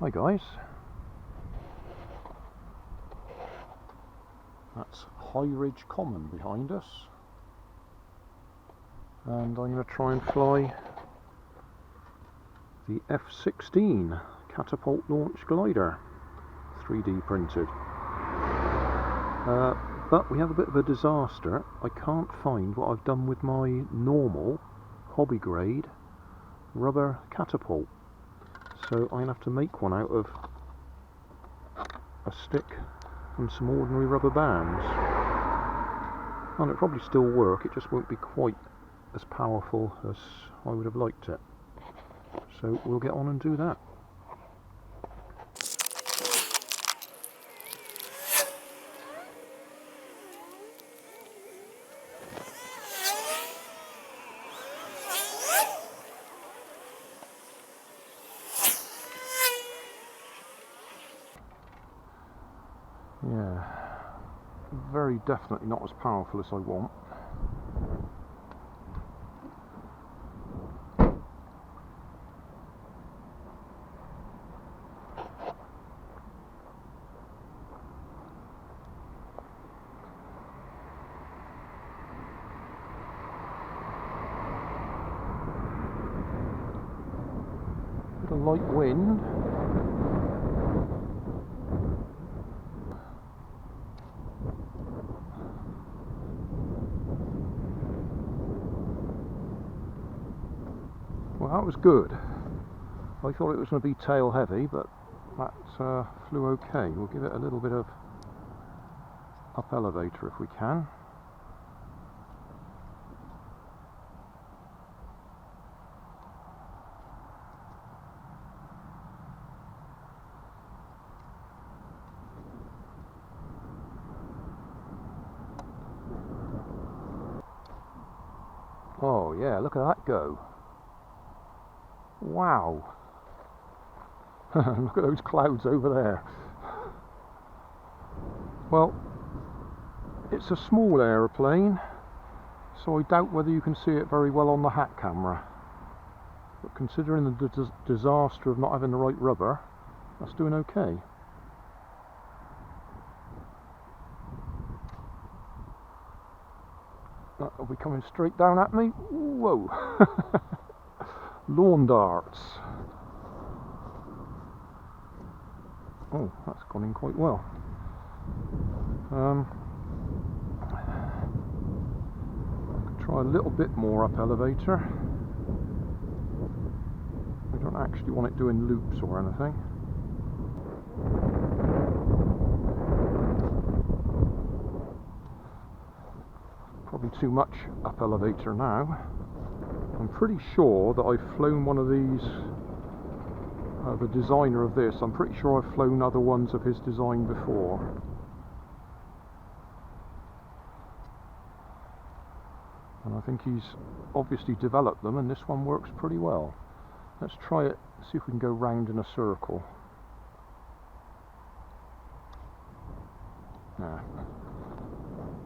Hi guys, that's High Ridge Common behind us, and I'm going to try and fly the F-16 catapult launch glider, 3D printed. But we have a bit of a disaster. I can't find what I've done with my normal hobby grade rubber catapult, so I'm going to have to make one out of a stick and some ordinary rubber bands. And it'll probably still work, it just won't be quite as powerful as I would have liked it. So we'll get on and do that. Yeah, very definitely not as powerful as I want. Bit of light wind. Well, that was good. I thought it was going to be tail heavy, but that flew okay. We'll give it a little bit of up elevator if we can. Oh yeah, look at that go. Wow. Look at those clouds over there. Well, it's a small aeroplane, so I doubt whether you can see it very well on the hat camera. But considering the disaster of not having the right rubber, that's doing okay. That'll be coming straight down at me. Whoa. Lawn darts. Oh, that's gone in quite well. Try a little bit more up elevator. I don't actually want it doing loops or anything. Probably too much up elevator now. I'm pretty sure that I've flown one of these, the designer of this, I'm pretty sure I've flown other ones of his design before. And I think he's obviously developed them, and this one works pretty well. Let's try it, see if we can go round in a circle. Nah,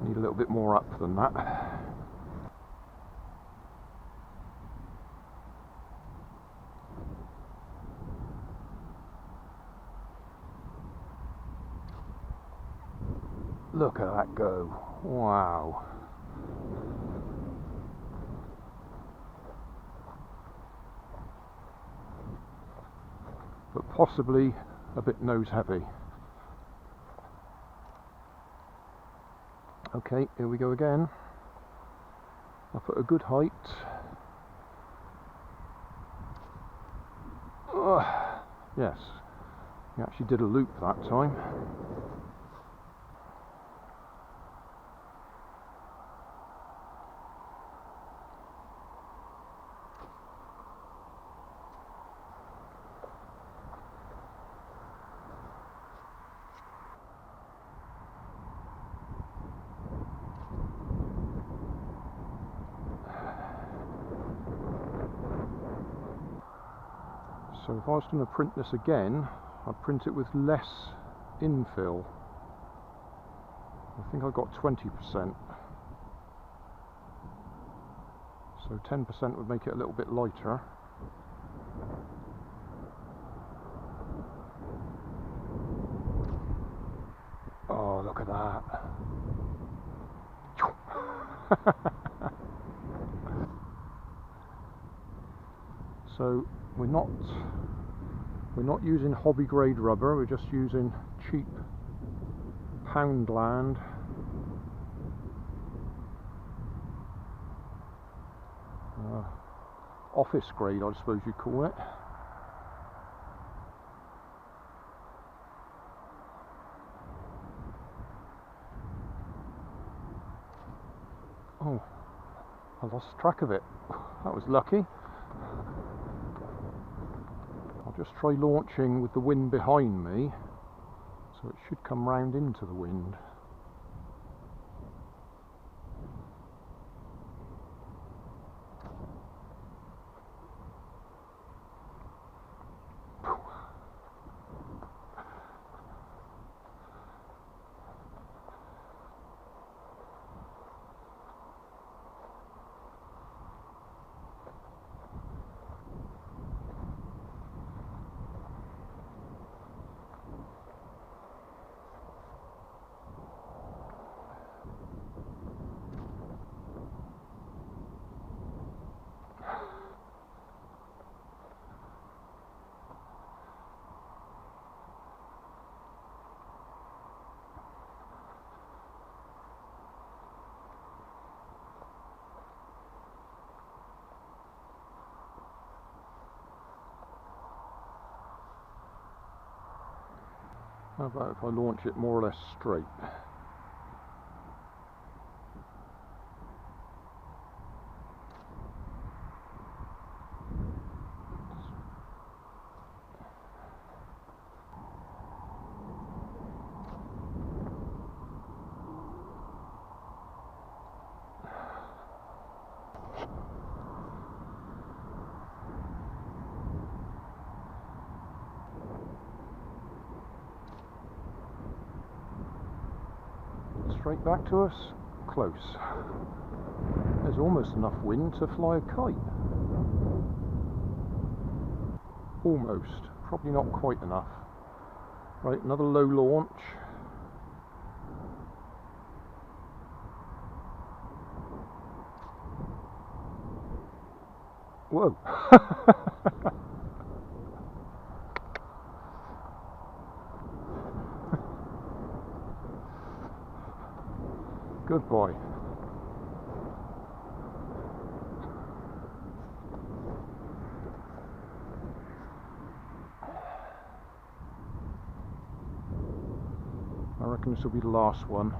need a little bit more up than that. Look at that go. Wow. But possibly a bit nose heavy. Okay, here we go again. Up at a good height. Yes, we actually did a loop that time. So if I was going to print this again, I'd print it with less infill. I think I got 20%. So 10% would make it a little bit lighter. that. So we're not using hobby grade rubber, we're just using cheap Poundland office grade, I suppose you'd call it. Oh, I lost track of it. That was lucky. I'll just try launching with the wind behind me, so it should come round into the wind. How about if I launch it more or less straight? Straight back to us, close. There's almost enough wind to fly a kite. Almost, probably not quite enough. Right, another low launch. Whoa. Good boy. I reckon this will be the last one.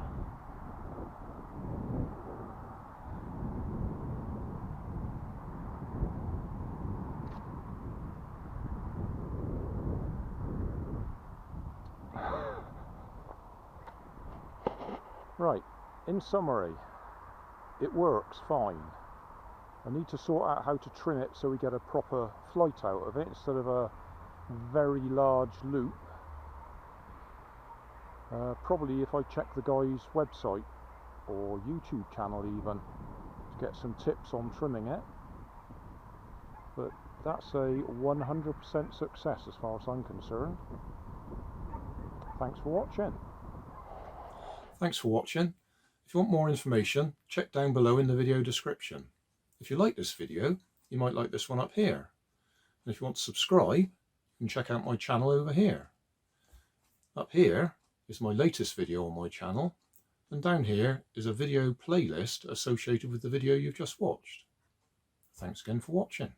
Right. In summary, it works fine. I need to sort out how to trim it so we get a proper flight out of it instead of a very large loop. Probably if I check the guy's website or YouTube channel even to get some tips on trimming it. But that's a 100% success as far as I'm concerned. Thanks for watching. Thanks for watching. If you want more information, check down below in the video description. If you like this video, you might like this one up here. And if you want to subscribe, you can check out my channel over here. Up here is my latest video on my channel, and down here is a video playlist associated with the video you've just watched. Thanks again for watching.